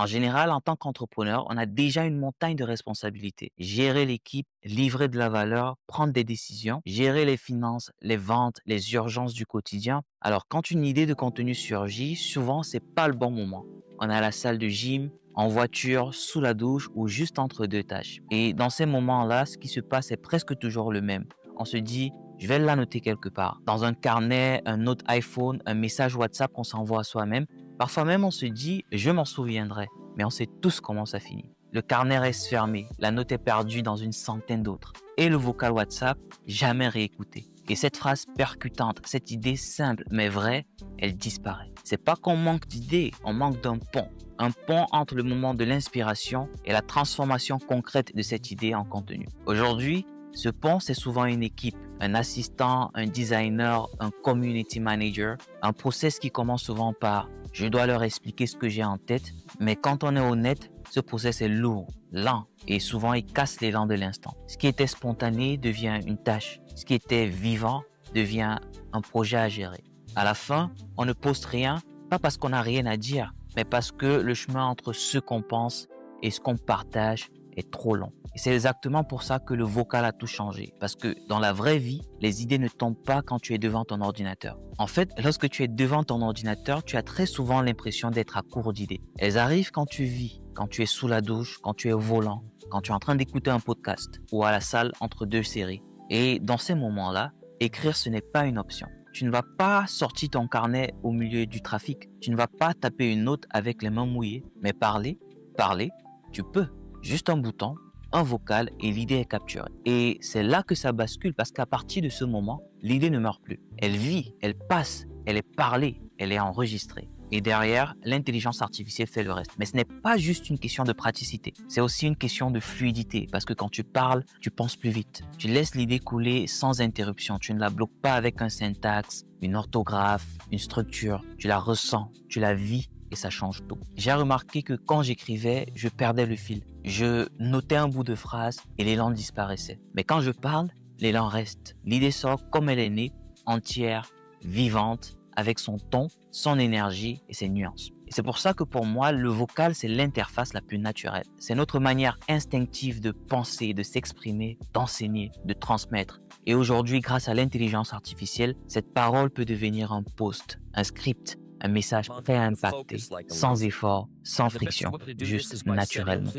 En général, en tant qu'entrepreneur, on a déjà une montagne de responsabilités. Gérer l'équipe, livrer de la valeur, prendre des décisions, gérer les finances, les ventes, les urgences du quotidien. Alors, quand une idée de contenu surgit, souvent, c'est pas le bon moment. On est à la salle de gym, en voiture, sous la douche ou juste entre deux tâches. Et dans ces moments-là, ce qui se passe est presque toujours le même. On se dit, je vais la noter quelque part. Dans un carnet, un autre iPhone, un message WhatsApp qu'on s'envoie à soi-même. Parfois même, on se dit, je m'en souviendrai. Mais on sait tous comment ça finit. Le carnet reste fermé, la note est perdue dans une centaine d'autres. Et le vocal WhatsApp, jamais réécouté. Et cette phrase percutante, cette idée simple mais vraie, elle disparaît. C'est pas qu'on manque d'idées, on manque d'un pont. Un pont entre le moment de l'inspiration et la transformation concrète de cette idée en contenu. Aujourd'hui, ce pont, c'est souvent une équipe, un assistant, un designer, un community manager, un process qui commence souvent par « je dois leur expliquer ce que j'ai en tête », mais quand on est honnête, ce process est lourd, lent et souvent il casse l'élan de l'instant. Ce qui était spontané devient une tâche, ce qui était vivant devient un projet à gérer. À la fin, on ne poste rien, pas parce qu'on n'a rien à dire, mais parce que le chemin entre ce qu'on pense et ce qu'on partage est trop long. Et c'est exactement pour ça que le vocal a tout changé. Parce que dans la vraie vie, les idées ne tombent pas quand tu es devant ton ordinateur. En fait, lorsque tu es devant ton ordinateur, tu as très souvent l'impression d'être à court d'idées. Elles arrivent quand tu vis, quand tu es sous la douche, quand tu es au volant, quand tu es en train d'écouter un podcast ou à la salle entre deux séries. Et dans ces moments-là, écrire, ce n'est pas une option. Tu ne vas pas sortir ton carnet au milieu du trafic. Tu ne vas pas taper une note avec les mains mouillées. Mais parler, tu peux. Juste un bouton, un vocal et l'idée est capturée. Et c'est là que ça bascule parce qu'à partir de ce moment, l'idée ne meurt plus. Elle vit, elle passe, elle est parlée, elle est enregistrée. Et derrière, l'intelligence artificielle fait le reste. Mais ce n'est pas juste une question de praticité. C'est aussi une question de fluidité. Parce que quand tu parles, tu penses plus vite. Tu laisses l'idée couler sans interruption. Tu ne la bloques pas avec un syntaxe, une orthographe, une structure. Tu la ressens, tu la vis et ça change tout. J'ai remarqué que quand j'écrivais, je perdais le fil. Je notais un bout de phrase et l'élan disparaissait. Mais quand je parle, l'élan reste. L'idée sort comme elle est née, entière, vivante, avec son ton, son énergie et ses nuances. Et c'est pour ça que pour moi, le vocal, c'est l'interface la plus naturelle. C'est notre manière instinctive de penser, de s'exprimer, d'enseigner, de transmettre. Et aujourd'hui, grâce à l'intelligence artificielle, cette parole peut devenir un post, un script, un message prêt à impacter, sans effort, sans friction, juste naturellement.